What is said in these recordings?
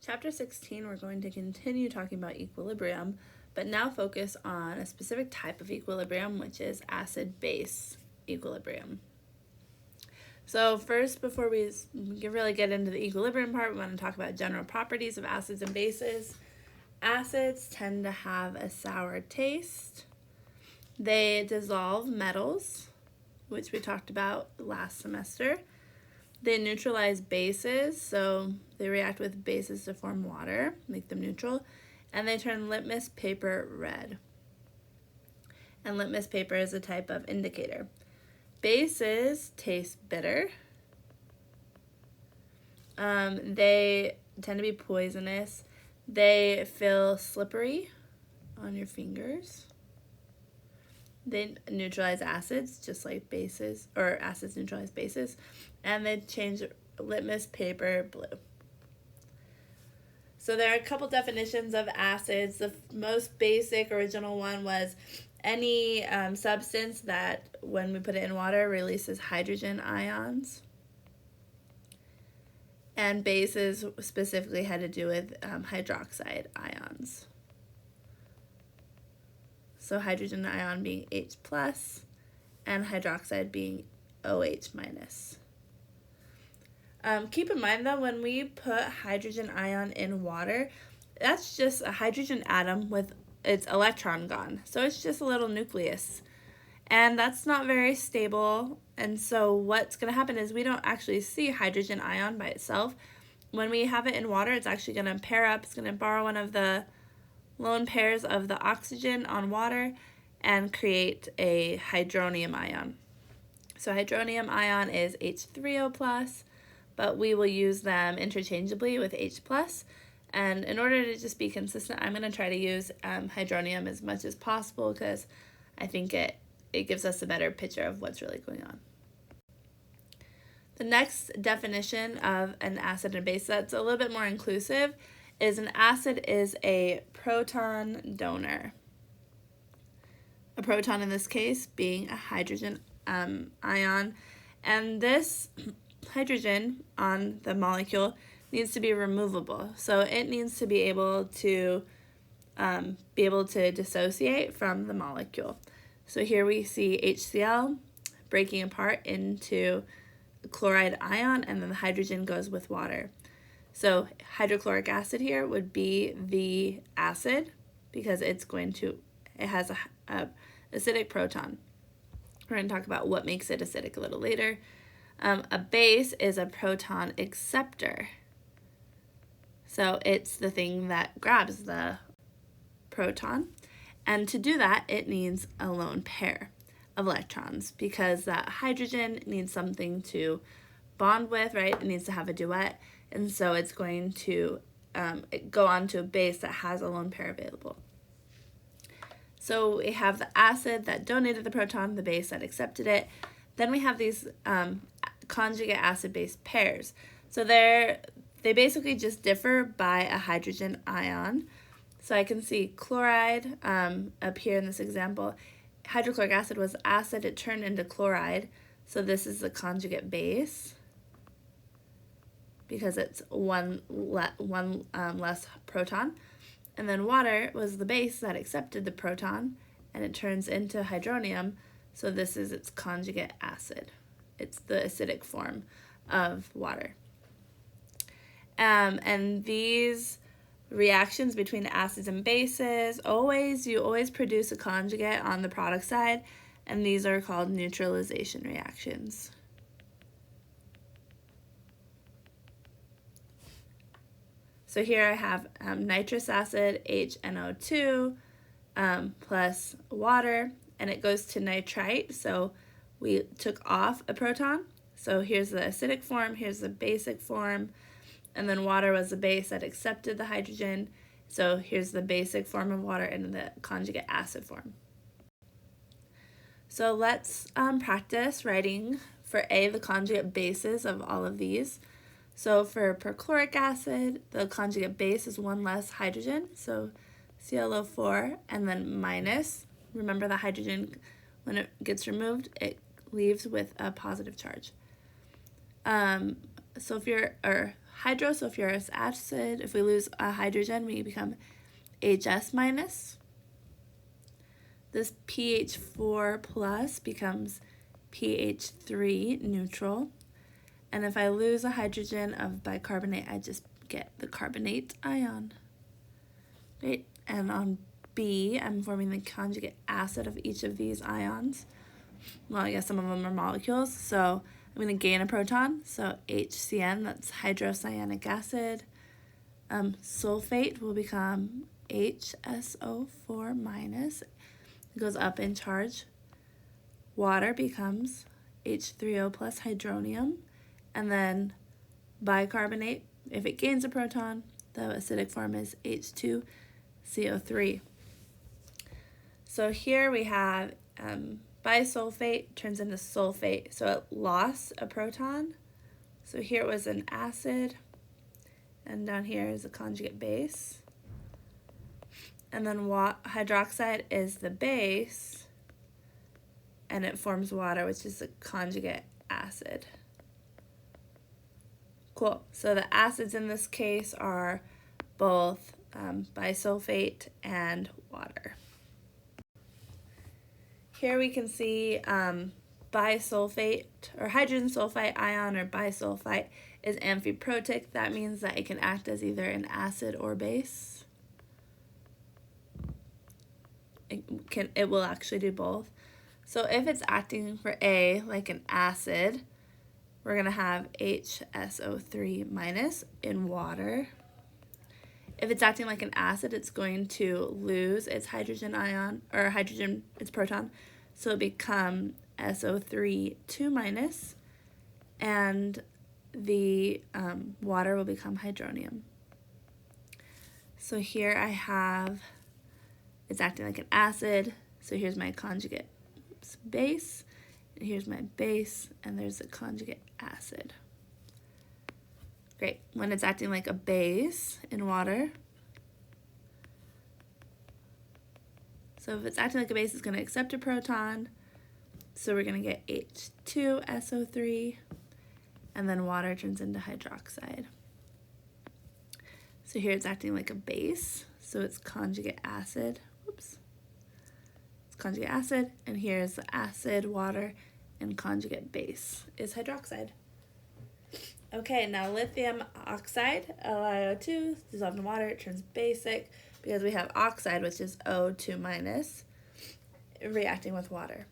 Chapter 16, we're going to continue talking about equilibrium, but now focus on a specific type of equilibrium, which is acid-base equilibrium. So first, before we really get into the equilibrium part, we want to talk about general properties of acids and bases. Acids tend to have a sour taste. They dissolve metals, which we talked about last semester. They neutralize bases, so they react with bases to form water, make them neutral, and they turn litmus paper red. And litmus paper is a type of indicator. Bases taste bitter. They tend to be poisonous. They feel slippery on your fingers. They neutralize acids, just like bases, or acids neutralize bases, and they change litmus paper blue. So there are a couple definitions of acids. The most basic original one was any substance that, when we put it in water, releases hydrogen ions. And bases specifically had to do with hydroxide ions. So hydrogen ion being H+, and hydroxide being OH-. Keep in mind that when we put hydrogen ion in water, that's just a hydrogen atom with its electron gone. So it's just a little nucleus. And that's not very stable. And so what's going to happen is we don't actually see hydrogen ion by itself. When we have it in water, it's actually going to pair up. It's going to borrow one of the lone pairs of the oxygen on water and create a hydronium ion. So hydronium ion is H3O+, but we will use them interchangeably with H+. And in order to just be consistent, I'm going to try to use hydronium as much as possible because I think it gives us a better picture of what's really going on. The next definition of an acid and base that's a little bit more inclusive is an acid is a proton donor. A proton in this case being a hydrogen ion, and this hydrogen on the molecule needs to be removable. So it needs to be able to dissociate from the molecule. So here we see HCl breaking apart into a chloride ion, and then the hydrogen goes with water. So hydrochloric acid here would be the acid because it has a acidic proton. We're going to talk about what makes it acidic a little later. A base is a proton acceptor. So it's the thing that grabs the proton. And to do that, it needs a lone pair of electrons because that hydrogen needs something to bond with, right? It needs to have a duet. And so it's going to go on to a base that has a lone pair available. So we have the acid that donated the proton, the base that accepted it. Then we have these conjugate acid-base pairs. So they basically just differ by a hydrogen ion. So I can see chloride up here in this example. Hydrochloric acid was acid, it turned into chloride. So this is the conjugate base because it's one less proton. And then water was the base that accepted the proton, and it turns into hydronium. So this is its conjugate acid. It's the acidic form of water. And these reactions between acids and bases, you always produce a conjugate on the product side, and these are called neutralization reactions. So here I have nitrous acid, HNO2, plus water, and it goes to nitrite. So we took off a proton. So here's the acidic form, here's the basic form, and then water was the base that accepted the hydrogen. So here's the basic form of water and the conjugate acid form. So let's practice writing for the conjugate bases of all of these. So for perchloric acid, the conjugate base is one less hydrogen, so ClO4, and then minus. Remember the hydrogen, when it gets removed, it leaves with a positive charge. hydrosulfurous acid. If we lose a hydrogen, we become HS minus. This pH4 plus becomes pH3 neutral. And if I lose a hydrogen of bicarbonate, I just get the carbonate ion. Right? And on B, I'm forming the conjugate acid of each of these ions. Well, I guess some of them are molecules, so I'm going to gain a proton, so HCN, that's hydrocyanic acid. Sulfate will become HSO4 minus, it goes up in charge. Water becomes H3O plus hydronium, and then bicarbonate, if it gains a proton, the acidic form is H2CO3. So here we have bisulfate turns into sulfate, so it lost a proton. So here it was an acid, and down here is a conjugate base. And then hydroxide is the base, and it forms water, which is a conjugate acid. Cool. So the acids in this case are both bisulfate and water. Here we can see bisulfate or hydrogen sulfide ion or bisulfite is amphiprotic. That means that it can act as either an acid or base. It will actually do both. So if it's acting for A like an acid, we're going to have HSO3 minus in water. If it's acting like an acid, it's going to lose its hydrogen ion, or its proton, so it becomes SO3 2 minus, and the water will become hydronium. So here I have, it's acting like an acid, so here's my conjugate base, and here's my base, and there's a conjugate acid. Great. When it's acting like a base in water, so if it's acting like a base, it's going to accept a proton, so we're going to get H2SO3, and then water turns into hydroxide. So here it's acting like a base, so it's conjugate acid. Whoops. It's conjugate acid, and here's the acid, water, and conjugate base is hydroxide. Okay, now lithium oxide, LiO2, dissolved in water, it turns basic because we have oxide, which is O2 minus, reacting with water.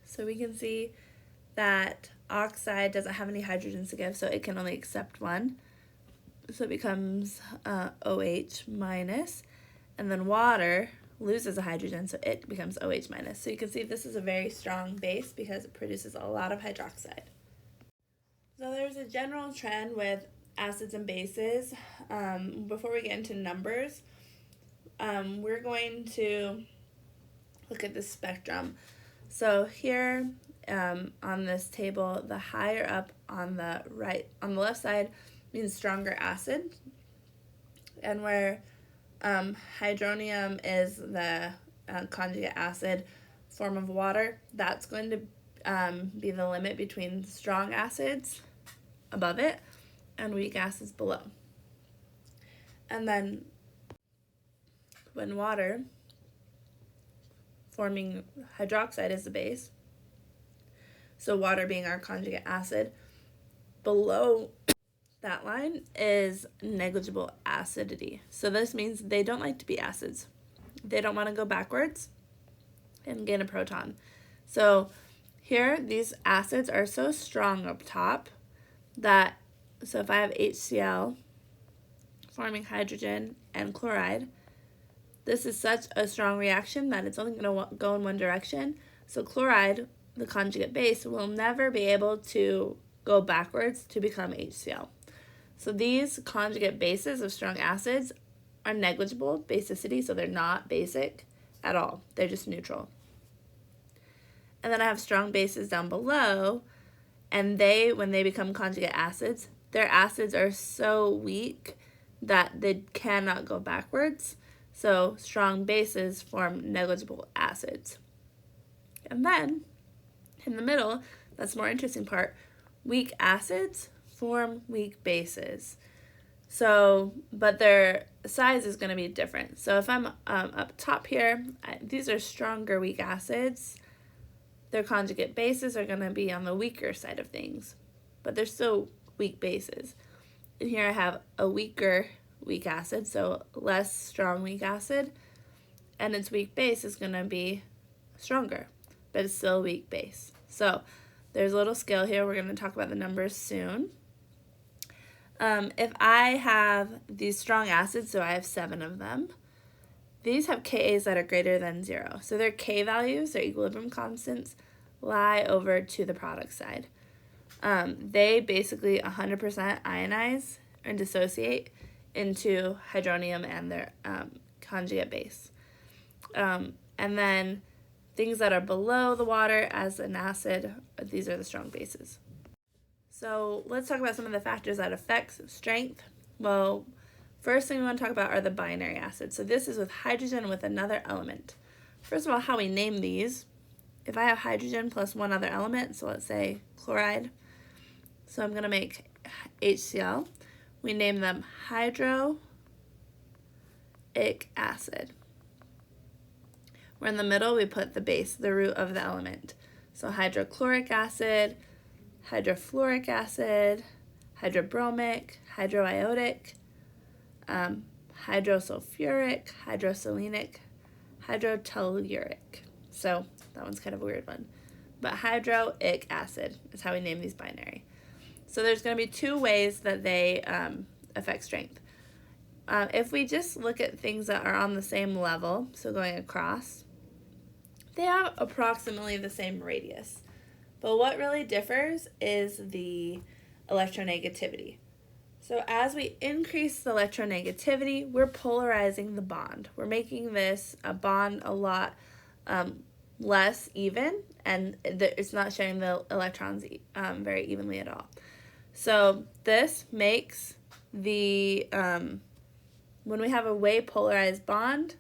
So we can see that oxide doesn't have any hydrogens to give, so it can only accept one. So it becomes OH minus, and then water loses a hydrogen, so it becomes OH minus. So you can see this is a very strong base because it produces a lot of hydroxide. So there's a general trend with acids and bases. Before we get into numbers, we're going to look at the spectrum. So here on this table, the higher up on the left side means stronger acid, and where hydronium is the conjugate acid form of water, that's going to be the limit between strong acids above it and weak acids below. And then when water forming hydroxide is the base, so water being our conjugate acid, below that line is negligible acidity. So this means they don't like to be acids. They don't want to go backwards and gain a proton. So here, these acids are so strong up top that, so if I have HCl forming hydrogen and chloride, this is such a strong reaction that it's only going to go in one direction. So chloride, the conjugate base, will never be able to go backwards to become HCl. So these conjugate bases of strong acids are negligible basicity, so they're not basic at all. They're just neutral. And then I have strong bases down below, and when they become conjugate acids, their acids are so weak that they cannot go backwards. So strong bases form negligible acids. And then, in the middle, that's the more interesting part, weak acids form weak bases. So, but their size is going to be different. So if I'm up top here, these are stronger weak acids. Their conjugate bases are going to be on the weaker side of things, but they're still weak bases. And here I have a weaker weak acid, so less strong weak acid, and its weak base is going to be stronger, but it's still a weak base. So there's a little scale here. We're going to talk about the numbers soon. If I have these strong acids, so I have 7 of them, these have Ka's that are greater than 0. So their K values, their equilibrium constants, lie over to the product side. They basically 100% ionize and dissociate into hydronium and their conjugate base. And then things that are below the water as an acid, these are the strong bases. So let's talk about some of the factors that affect strength. Well, first thing we want to talk about are the binary acids. So this is with hydrogen with another element. First of all, how we name these. If I have hydrogen plus one other element, so let's say chloride, so I'm going to make HCl, we name them hydroic acid. Where in the middle we put the base, the root of the element. So hydrochloric acid, hydrofluoric acid, hydrobromic, hydroiodic, hydrosulfuric, hydroselenic, hydrotelluric. So that one's kind of a weird one. But hydroic acid is how we name these binary. So there's going to be 2 ways that they affect strength. If we just look at things that are on the same level, so going across, they have approximately the same radius. But what really differs is the electronegativity. So as we increase the electronegativity, we're polarizing the bond. We're making this a bond a lot less even, and it's not sharing the electrons very evenly at all. So this makes the, when we have a way polarized bond,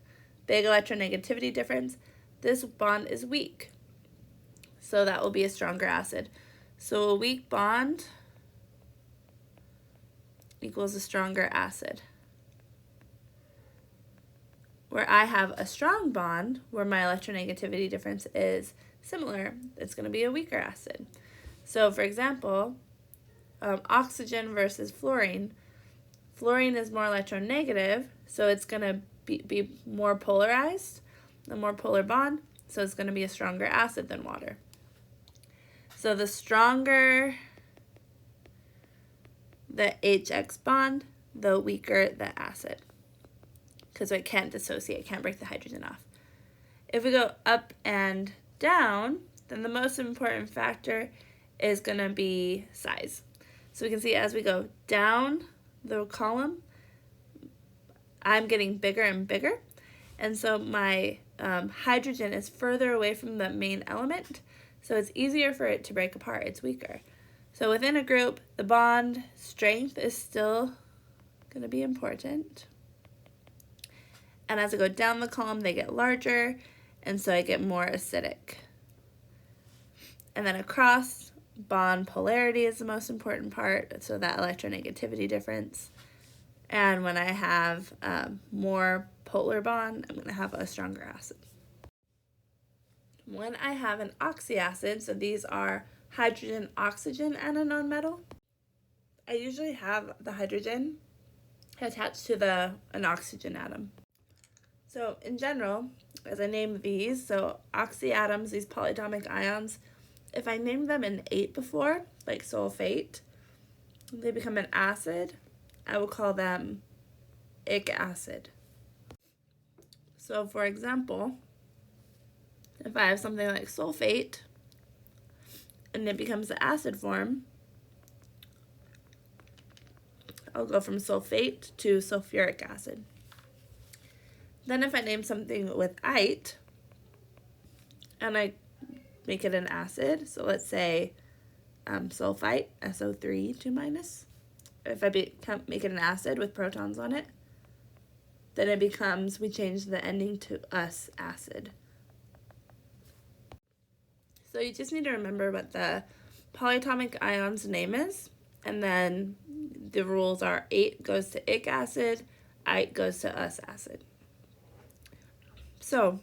big electronegativity difference, this bond is weak. So that will be a stronger acid. So a weak bond equals a stronger acid. Where I have a strong bond, where my electronegativity difference is similar, it's going to be a weaker acid. So for example, oxygen versus fluorine. Fluorine is more electronegative, so it's going to be more polarized, a more polar bond, so it's going to be a stronger acid than water. So the stronger the HX bond, the weaker the acid, because it can't dissociate, can't break the hydrogen off. If we go up and down, then the most important factor is going to be size. So we can see as we go down the column, I'm getting bigger and bigger, and so my hydrogen is further away from the main element, so it's easier for it to break apart, it's weaker. So within a group, the bond strength is still going to be important. And as I go down the column, they get larger, and so I get more acidic. And then across, bond polarity is the most important part, so that electronegativity difference. And when I have more polar bond, I'm going to have a stronger acid. When I have an oxyacid, so these are hydrogen, oxygen, and a nonmetal, I usually have the hydrogen attached to an oxygen atom. So in general, as I name these, so oxyatoms, these polyatomic ions, if I name them an 8 before, like sulfate, they become an acid, I will call them ic acid. So for example, if I have something like sulfate, and it becomes the acid form, I'll go from sulfate to sulfuric acid. Then if I name something with ite, and I make it an acid, so let's say sulfite, SO3 2 minus. If I make it an acid with protons on it, then it becomes, we change the ending to us acid. So you just need to remember what the polyatomic ion's name is, And then the rules are 8 goes to ic acid, 8 goes to us acid. So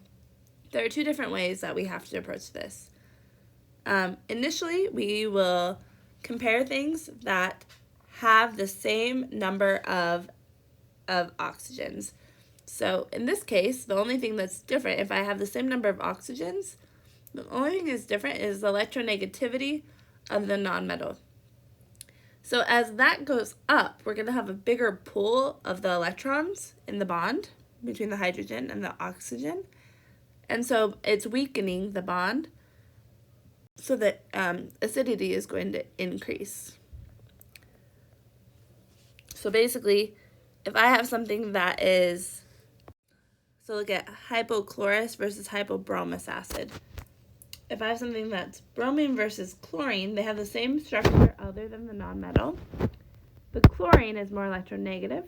there are two different ways that we have to approach this. Initially, we will compare things that have the same number of oxygens. So in this case, the only thing that's different, if I have the same number of oxygens, the only thing that's different is the electronegativity of the nonmetal. So as that goes up, we're going to have a bigger pool of the electrons in the bond between the hydrogen and the oxygen. And so it's weakening the bond, so that acidity is going to increase. So basically, if I have something that is, so look at hypochlorous versus hypobromous acid. If I have something that's bromine versus chlorine, they have the same structure other than the nonmetal. But chlorine is more electronegative.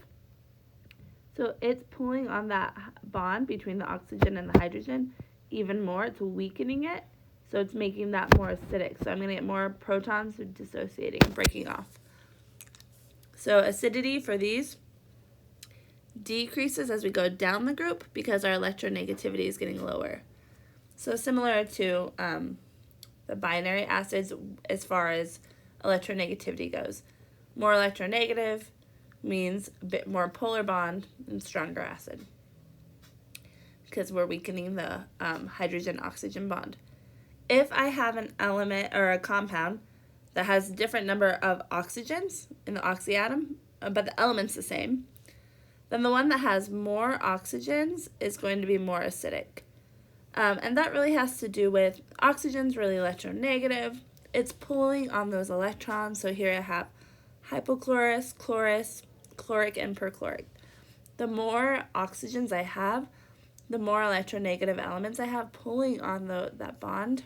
So it's pulling on that bond between the oxygen and the hydrogen even more. It's weakening it. So it's making that more acidic. So I'm going to get more protons dissociating, breaking off. So acidity for these decreases as we go down the group because our electronegativity is getting lower. So similar to the binary acids as far as electronegativity goes. More electronegative means a bit more polar bond and stronger acid because we're weakening the hydrogen-oxygen bond. If I have an element or a compound that has a different number of oxygens in the oxy atom, but the element's the same, then the one that has more oxygens is going to be more acidic. And that really has to do with oxygen's really electronegative. It's pulling on those electrons. So here I have hypochlorous, chlorous, chloric, and perchloric. The more oxygens I have, the more electronegative elements I have pulling on that bond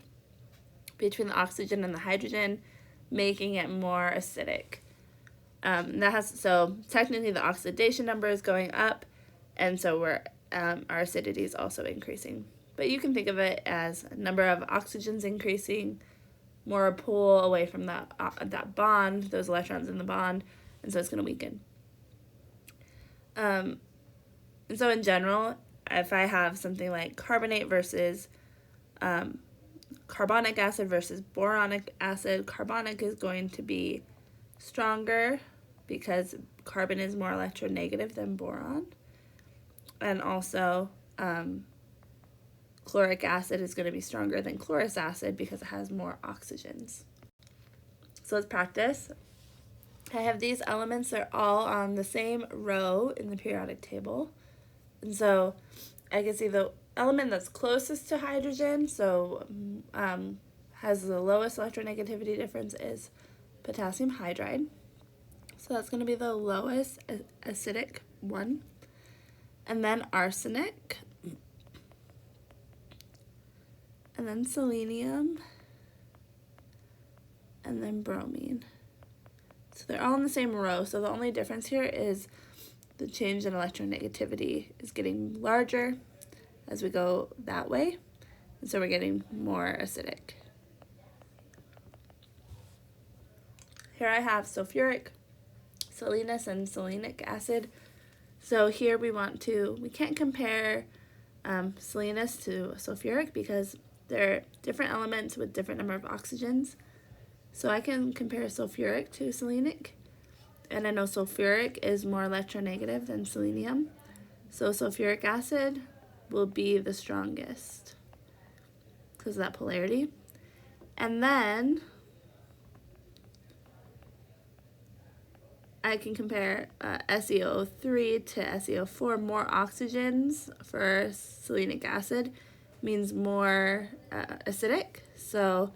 between the oxygen and the hydrogen, making it more acidic. So technically the oxidation number is going up, and so our acidity is also increasing. But you can think of it as a number of oxygens increasing, more pull away from that bond, those electrons in the bond, and so it's going to weaken. And so in general, if I have something like carbonate versus carbonic acid versus boronic acid, carbonic is going to be stronger because carbon is more electronegative than boron. And also, chloric acid is going to be stronger than chlorous acid because it has more oxygens. So let's practice. I have these elements, they're all on the same row in the periodic table. And so I can see the element that's closest to hydrogen, so has the lowest electronegativity difference, is potassium hydride. So that's going to be the lowest acidic one. And then arsenic. And then selenium. And then bromine. So they're all in the same row. So the only difference here is the change in electronegativity is getting larger as we go that way. And so we're getting more acidic. Here I have sulfuric, selenous, and selenic acid. So here we can't compare selenous to sulfuric because they're different elements with different number of oxygens. So I can compare sulfuric to selenic, and I know sulfuric is more electronegative than selenium. So sulfuric acid will be the strongest because of that polarity. And then I can compare SeO3 to SeO4. More oxygens for selenic acid means more acidic. So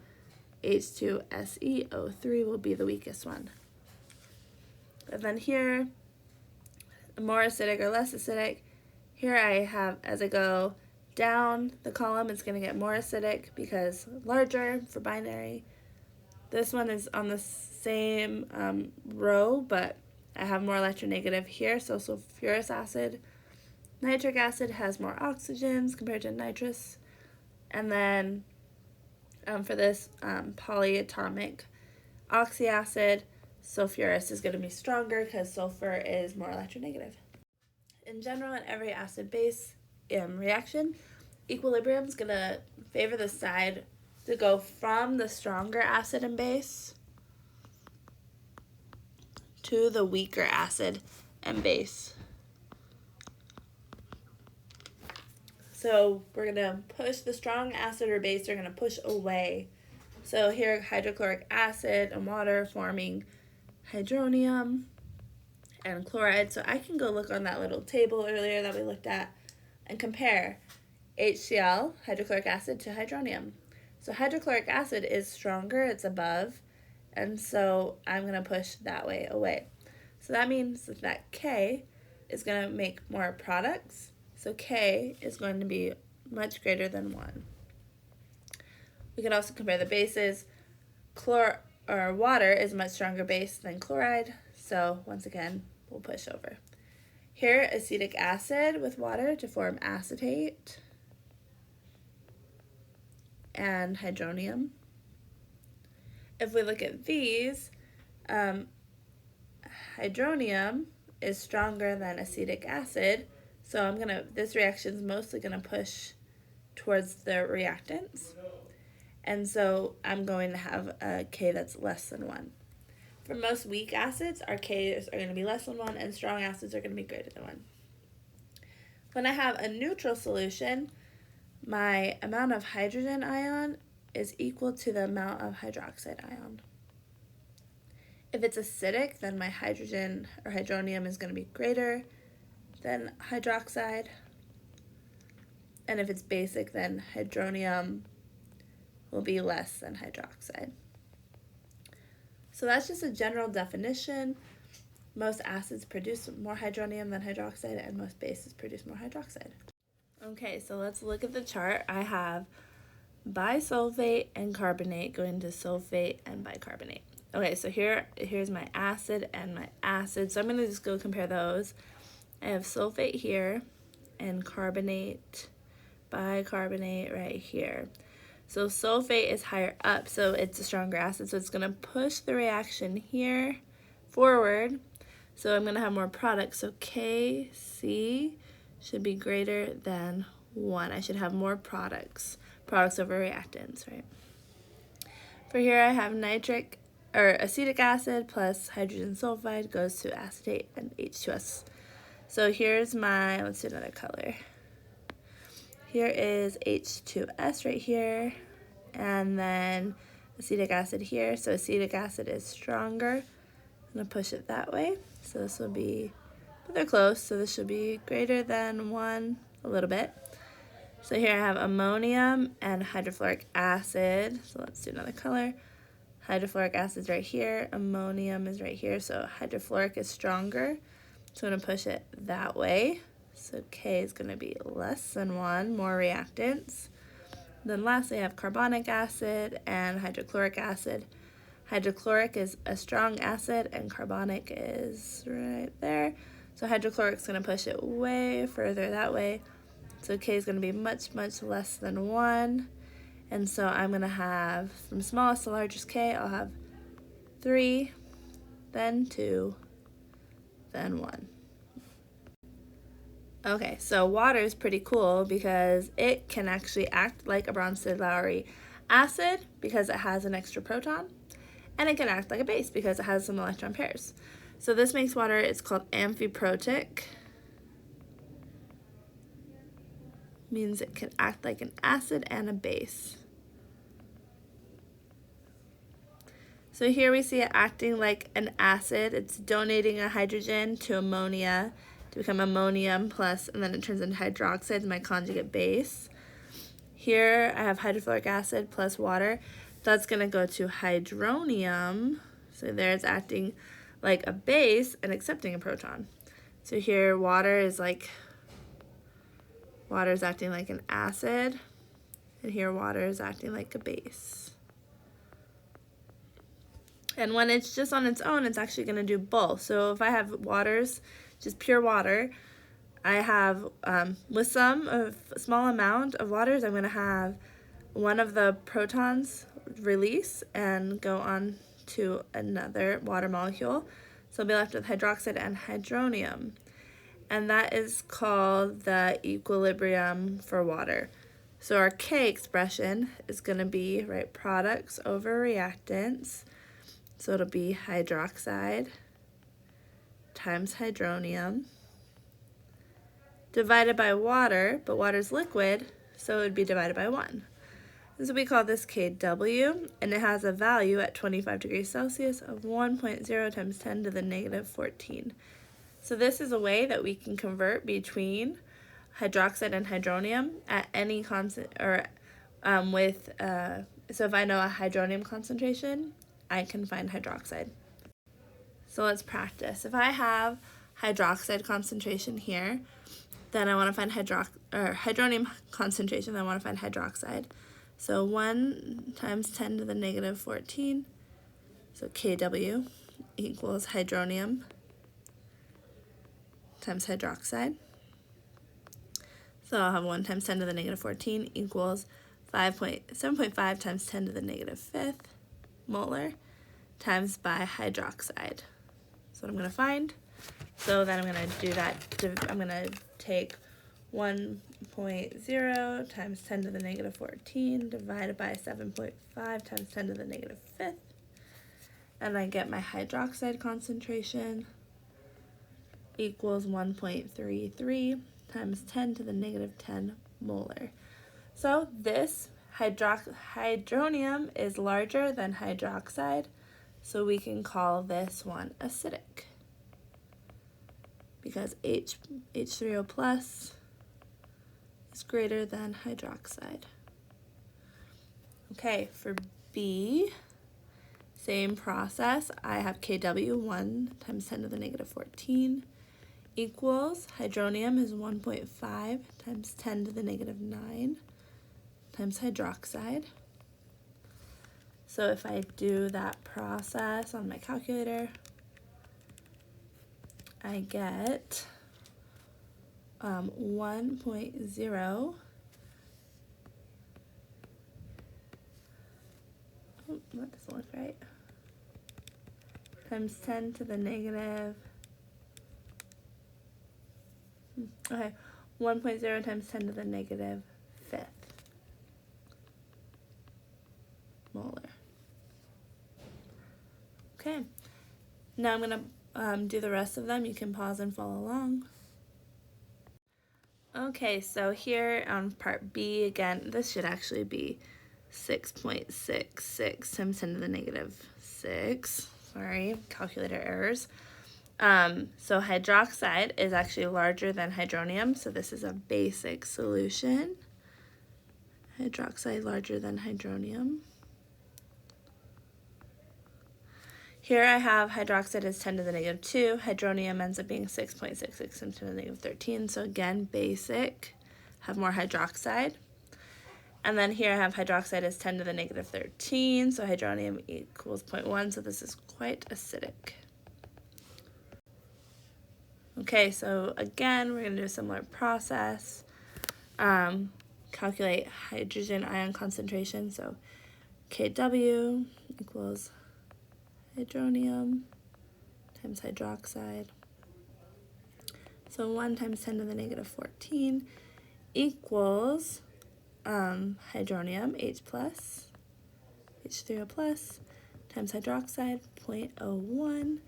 H2SeO3 will be the weakest one. And then here, more acidic or less acidic. Here I have, as I go down the column, it's going to get more acidic because larger for binary. This one is on the same row, but I have more electronegative here. So sulfurous acid, nitric acid has more oxygens compared to nitrous. And then for this polyatomic oxyacid, sulfurous is going to be stronger because sulfur is more electronegative. In general, in every acid-base reaction, equilibrium is going to favor the side to go from the stronger acid and base to the weaker acid and base. So we're going to push the strong acid or base, they're going to push away. So here, hydrochloric acid and water forming hydronium and chloride. So I can go look on that little table earlier that we looked at and compare HCl, hydrochloric acid, to hydronium. So hydrochloric acid is stronger, it's above, and so I'm going to push that way away. So that means that K is going to make more products. So K is going to be much greater than 1. We can also compare the bases. Water is a much stronger base than chloride, so once again, we'll push over. Here, acetic acid with water to form acetate and hydronium. If we look at these, hydronium is stronger than acetic acid, so this reaction is mostly going to push towards the reactants. And so I'm going to have a K that's less than 1. For most weak acids, our Ks are going to be less than 1, and strong acids are going to be greater than 1. When I have a neutral solution, my amount of hydrogen ion is equal to the amount of hydroxide ion. If it's acidic, then my hydrogen or hydronium is going to be greater than hydroxide. And if it's basic, then hydronium will be less than hydroxide. So that's just a general definition. Most acids produce more hydronium than hydroxide, and most bases produce more hydroxide. Okay, so let's look at the chart. I have bisulfate and carbonate going to sulfate and bicarbonate. Okay, so here's my acid and my acid. So I'm going to just go compare those. I have sulfate here and carbonate, bicarbonate right here. So sulfate is higher up, so it's a stronger acid, so it's going to push the reaction here forward. So I'm going to have more products, so Kc should be greater than 1. I should have more products over reactants, right? For here I have acetic acid plus hydrogen sulfide goes to acetate and H2S. So here's let's do another color. Here is H2S right here, and then acetic acid here. So acetic acid is stronger. I'm going to push it that way. So this will be, but they're close, so this should be greater than 1 a little bit. So here I have ammonium and hydrofluoric acid. So let's do another color. Hydrofluoric acid is right here. Ammonium is right here. So hydrofluoric is stronger. So I'm going to push it that way. So K is going to be less than 1, more reactants. Then lastly, I have carbonic acid and hydrochloric acid. Hydrochloric is a strong acid and carbonic is right there. So hydrochloric is going to push it way further that way. So K is going to be much, much less than 1. And so I'm going to have, from smallest to largest K, I'll have 3, then 2, then 1. Okay, so water is pretty cool because it can actually act like a Bronsted-Lowry acid because it has an extra proton, and it can act like a base because it has some electron pairs. So this makes water, it's called amphiprotic. Means it can act like an acid and a base. So here we see it acting like an acid. It's donating a hydrogen to ammonia to become ammonium plus, and then it turns into hydroxide, my conjugate base. Here I have hydrofluoric acid plus water. That's going to go to hydronium. So there it's acting like a base and accepting a proton. So here water is acting like an acid, and here water is acting like a base. And when it's just on its own, it's actually going to do both. So if I have waters, just pure water, I have, with a small amount of waters, I'm going to have one of the protons release and go on to another water molecule. So I'll be left with hydroxide and hydronium. And that is called the equilibrium for water. So our K expression is going to be, right, products over reactants. So it'll be hydroxide times hydronium divided by water, but water's liquid, so it would be divided by 1. So we call this Kw, and it has a value at 25 degrees Celsius of 1.0 times 10 to the negative 14. So this is a way that we can convert between hydroxide and hydronium at any constant, or so if I know a hydronium concentration, I can find hydroxide. So let's practice. If I have hydroxide concentration here, then I want to find hydronium concentration, then I want to find hydroxide. So 1 times 10 to the negative 14, so Kw equals hydronium times hydroxide. So I'll have 1 times 10 to the negative 14 equals 7.5 times 10 to the negative 5th molar times by hydroxide. That's what I'm going to find. So then I'm going to do that. I'm going to take 1.0 times 10 to the negative 14 divided by 7.5 times 10 to the negative 5th. And I get my hydroxide concentration equals 1.33 times 10 to the negative 10 molar. So this hydronium is larger than hydroxide, so we can call this one acidic because H3O plus is greater than hydroxide. Okay, for B, same process. I have Kw 1 times 10 to the negative 14 equals hydronium is 1.5 times 10 to the negative 9 times hydroxide. So if I do that process on my calculator, I get 1.0 that doesn't look right, times 10 to the negative, 1.0 times 10 to the negative 5th molar. Okay, now I'm going to do the rest of them. You can pause and follow along. Okay, so here on part B, again, this should actually be 6.66 times 10 to the negative 6. Sorry, calculator errors. So hydroxide is actually larger than hydronium, so this is a basic solution. Hydroxide larger than hydronium. Here I have hydroxide is 10 to the negative 2. Hydronium ends up being 6.66 times 10 to the negative 13. So again, basic, have more hydroxide. And then here I have hydroxide is 10 to the negative 13. So hydronium equals 0.1. So this is quite acidic. Okay, so again, we're going to do a similar process. Calculate hydrogen ion concentration. So Kw equals hydronium times hydroxide. So 1 times 10 to the negative 14 equals hydronium, H plus, H3O plus, times hydroxide, 0.01,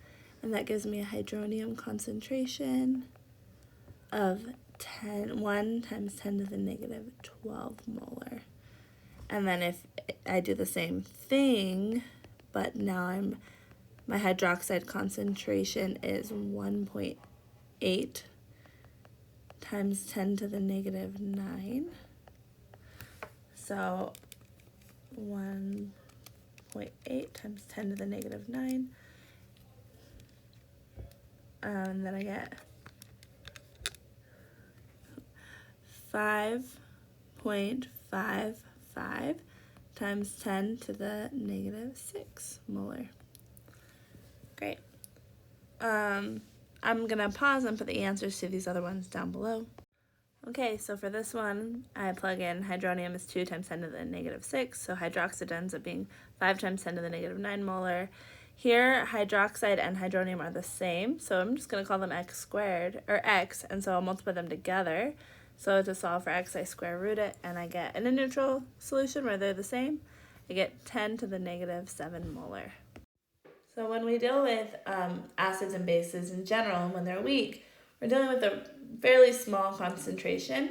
and that gives me a hydronium concentration of 1 times 10 to the negative 12 molar. And then if I do the same thing, but now my hydroxide concentration is 1.8 times 10 to the negative 9. So 1.8 times 10 to the negative 9. And then I get 5.55 times 10 to the negative 6 molar. Great. I'm going to pause and put the answers to these other ones down below. Okay, so for this one, I plug in hydronium is 2 times 10 to the negative 6, so hydroxide ends up being 5 times 10 to the negative 9 molar. Here, hydroxide and hydronium are the same, so I'm just going to call them x squared, or x, and so I'll multiply them together. So to solve for x, I square root it, and I get, in a neutral solution where they're the same, I get 10 to the negative 7 molar. So when we deal with acids and bases in general, when they're weak, we're dealing with a fairly small concentration,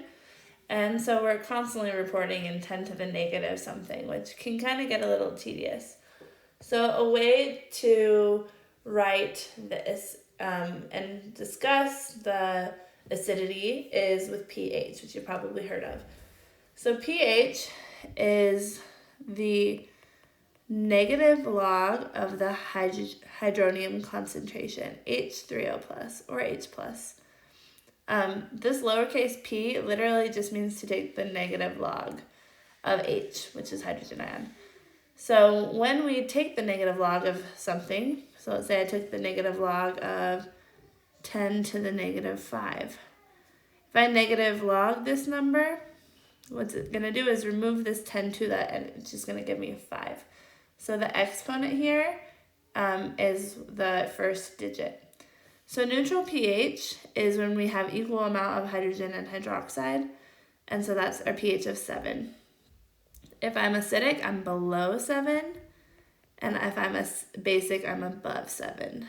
and so we're constantly reporting in 10 to the negative something, which can kind of get a little tedious. So a way to write this and discuss the acidity is with pH, which you've probably heard of. So pH is the negative log of the hydronium concentration, H3O plus or H plus. This lowercase p literally just means to take the negative log of H, which is hydrogen ion. So when we take the negative log of something, so let's say I took the negative log of 10 to the negative 5. If I negative log this number, what's it going to do is remove this 10 to that, and it's just going to give me a 5. So the exponent here is the first digit. So neutral pH is when we have equal amount of hydrogen and hydroxide, and so that's our pH of 7. If I'm acidic, I'm below 7, and if I'm basic, I'm above 7.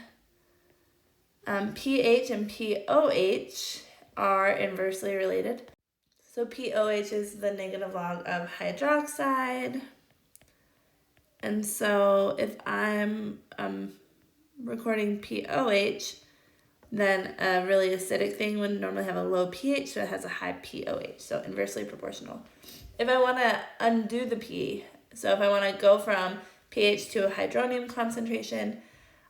pH and pOH are inversely related. So pOH is the negative log of hydroxide, and so if I'm recording pOH, then a really acidic thing would normally have a low pH, so it has a high pOH, so inversely proportional. If I want to undo the P, so if I want to go from pH to a hydronium concentration,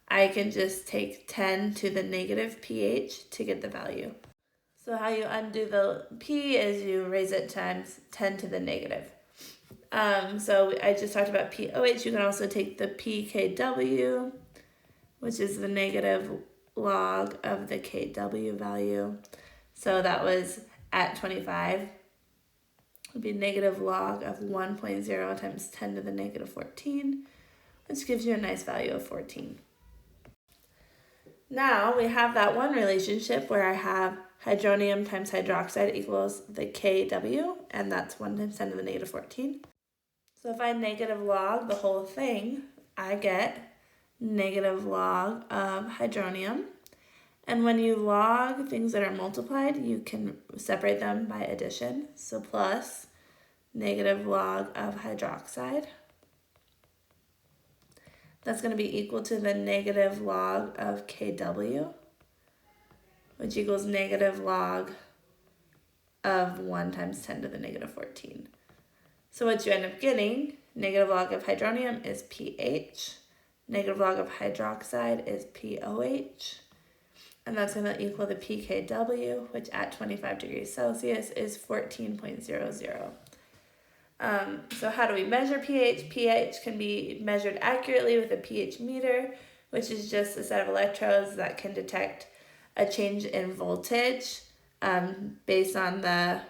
I can just take 10 to the negative pH to get the value. So how you undo the P is you raise it times 10 to the negative. So I just talked about pOH. You can also take the pKw, which is the negative log of the Kw value. So that was at 25. It would be negative log of 1.0 times 10 to the negative 14, which gives you a nice value of 14. Now we have that one relationship where I have hydronium times hydroxide equals the Kw, and that's 1 times 10 to the negative 14. So if I negative log the whole thing, I get negative log of hydronium. And when you log things that are multiplied, you can separate them by addition. So plus negative log of hydroxide. That's going to be equal to the negative log of Kw, which equals negative log of 1 times 10 to the negative 14. So what you end up getting, negative log of hydronium is pH, negative log of hydroxide is pOH, and that's going to equal the pKw, which at 25 degrees Celsius is 14.00. So how do we measure pH? pH can be measured accurately with a pH meter, which is just a set of electrodes that can detect a change in voltage based on the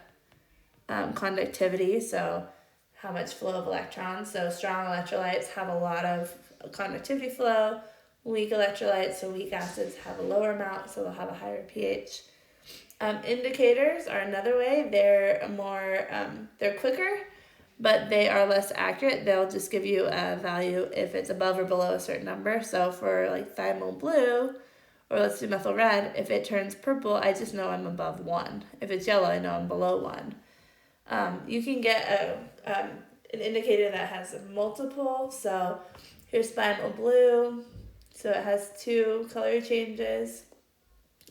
conductivity, so how much flow of electrons. So strong electrolytes have a lot of conductivity flow. Weak electrolytes, so weak acids, have a lower amount, so they'll have a higher pH. Indicators are another way. They're more, they're quicker, but they are less accurate. They'll just give you a value if it's above or below a certain number. So for like thionyl blue, or let's do methyl red, if it turns purple, I just know I'm above 1. If it's yellow, I know I'm below 1. You can get an indicator that has multiple. So here's thionyl blue. So it has 2 color changes.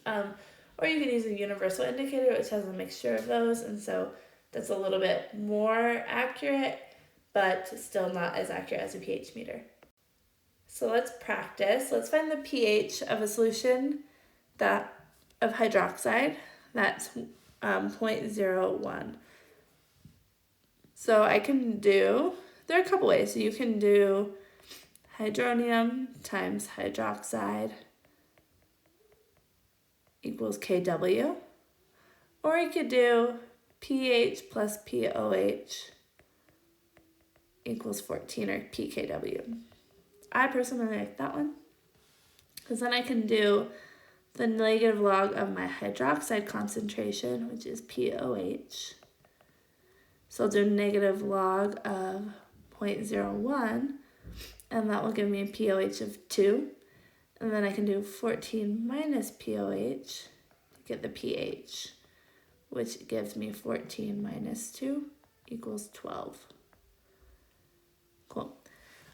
Or you can use a universal indicator, which has a mixture of those. And so that's a little bit more accurate, but still not as accurate as a pH meter. So let's practice. Let's find the pH of a solution of hydroxide. That's 0.01. So I can do, there are a couple ways. So you can do hydronium times hydroxide equals Kw. Or you could do pH plus POH equals 14, or pKw. I personally like that one, because then I can do the negative log of my hydroxide concentration, which is POH. So I'll do negative log of 0.01, and that will give me a POH of 2. And then I can do 14 minus POH to get the pH, which gives me 14 minus 2 equals 12. Cool.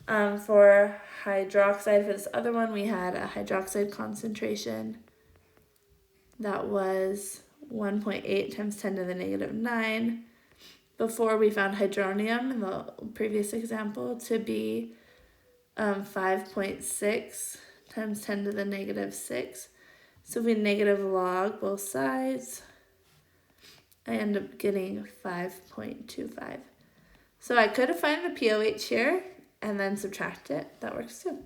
For hydroxide, for this other one, we had a hydroxide concentration that was 1.8 times 10 to the negative 9. Before, we found hydronium in the previous example to be 5.6 times 10 to the negative 6. So if we negative log both sides, I end up getting 5.25. So I could have found the POH here and then subtract it. That works too.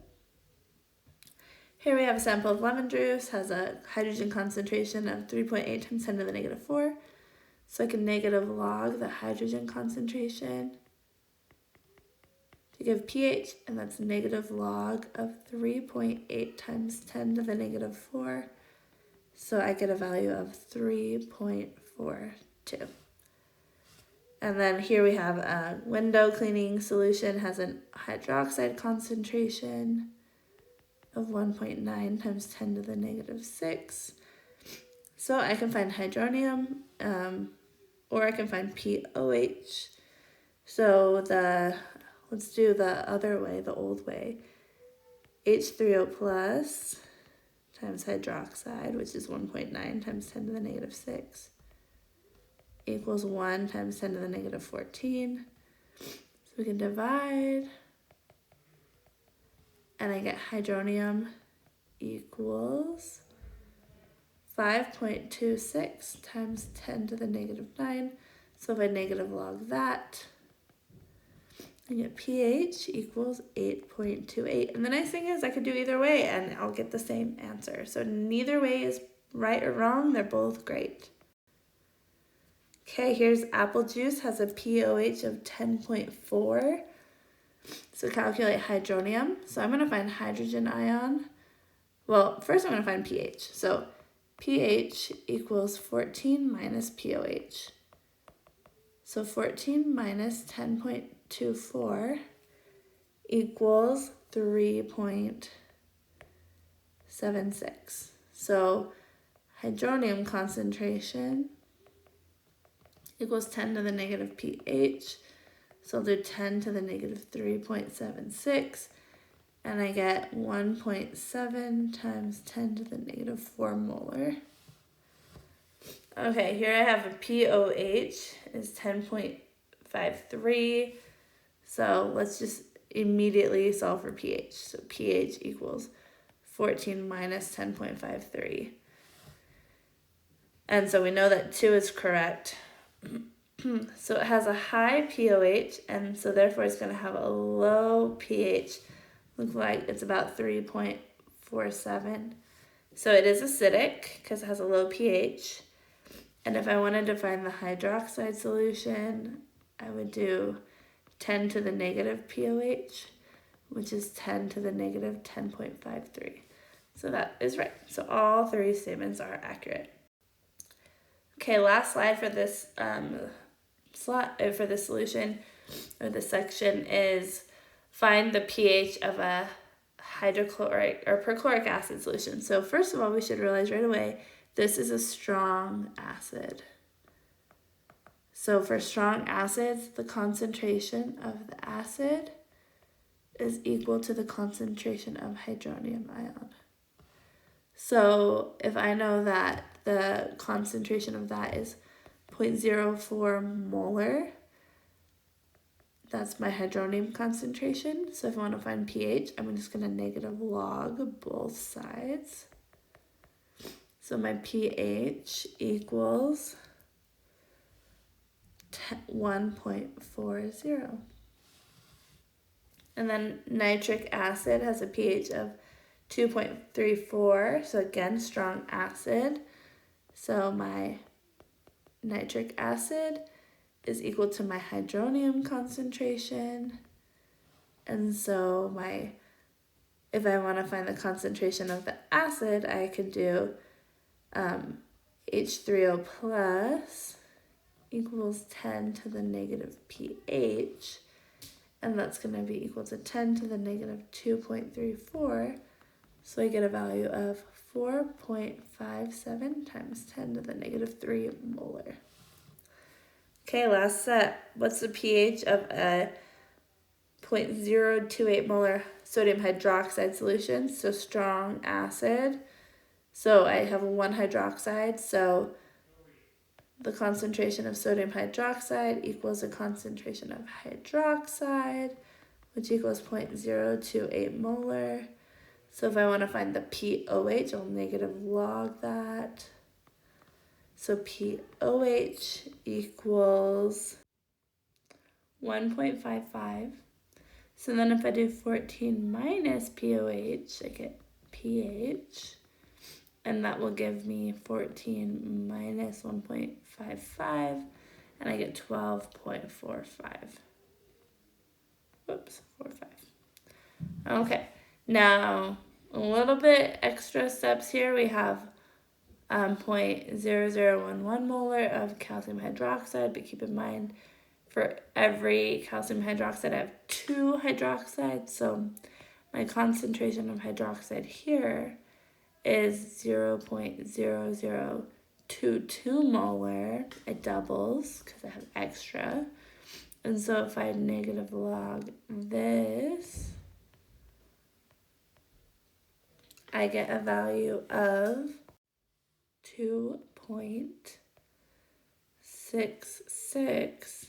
Here we have a sample of lemon juice, has a hydrogen concentration of 3.8 times 10 to the negative 4. So I can negative log the hydrogen concentration to give pH, and that's negative log of 3.8 times 10 to the negative 4. So I get a value of 3.42. And then here we have a window cleaning solution, has a hydroxide concentration of 1.9 times 10 to the negative 6. So I can find hydronium, or I can find POH. So let's do the other way, the old way. H3O plus times hydroxide, which is 1.9 times 10 to the negative 6, equals 1 times 10 to the negative 14. So we can divide, and I get hydronium equals 5.26 times 10 to the negative 9. So if I negative log that, I get pH equals 8.28. And the nice thing is I could do either way and I'll get the same answer. So neither way is right or wrong. They're both great. Okay, here's apple juice, has a POH of 10.4. So calculate hydronium. So I'm going to find hydrogen ion. Well, first I'm going to find pH. So pH equals 14 minus POH. So 14 minus 10.24 equals 3.76. So hydronium concentration equals 10 to the negative pH. So I'll do 10 to the negative 3.76. And I get 1.7 times 10 to the negative 4 molar. Okay, here I have a POH is 10.53. So let's just immediately solve for pH. So pH equals 14 minus 10.53. And so we know that 2 is correct. So it has a high POH, and so therefore it's going to have a low pH. Looks like it's about 3.47. So it is acidic because it has a low pH. And if I wanted to find the hydroxide solution, I would do 10 to the negative POH, which is 10 to the negative 10.53. So that is right. So all 3 statements are accurate. Okay, last slide for this for the solution, or the section, is find the pH of a hydrochloric or perchloric acid solution. So first of all, we should realize right away, this is a strong acid. So for strong acids, the concentration of the acid is equal to the concentration of hydronium ion. So if I know that the concentration of that is 0.04 molar, that's my hydronium concentration. So if I want to find pH, I'm just going to negative log both sides. So my pH equals 1.40. And then nitric acid has a pH of 2.34. So again, strong acid. So my nitric acid is equal to my hydronium concentration. And so if I want to find the concentration of the acid, I could do H3O plus equals 10 to the negative pH, and that's going to be equal to 10 to the negative 2.34, so I get a value of 4.57 times 10 to the negative 3 molar. Okay, last set. What's the pH of a 0.028 molar sodium hydroxide solution? So strong acid. So I have 1 hydroxide, so the concentration of sodium hydroxide equals the concentration of hydroxide, which equals 0.028 molar. So if I want to find the POH, I'll negative log that. So POH equals 1.55. So then if I do 14 minus POH, I get pH. And that will give me 14 minus 1.55, and I get 12.45. Whoops, 45. Okay, now a little bit extra steps here. We have 0.0011 molar of calcium hydroxide, but keep in mind for every calcium hydroxide I have 2 hydroxides, so my concentration of hydroxide here is 0.0022 molar. It doubles because I have extra. And so if I negative log this, I get a value of 2.66.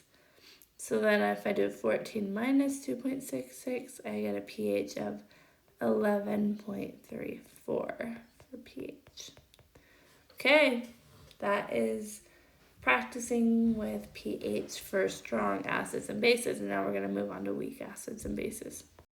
So then if I do 14 minus 2.66, I get a pH of 11.34 for pH. Okay, that is practicing with pH for strong acids and bases, and now we're going to move on to weak acids and bases.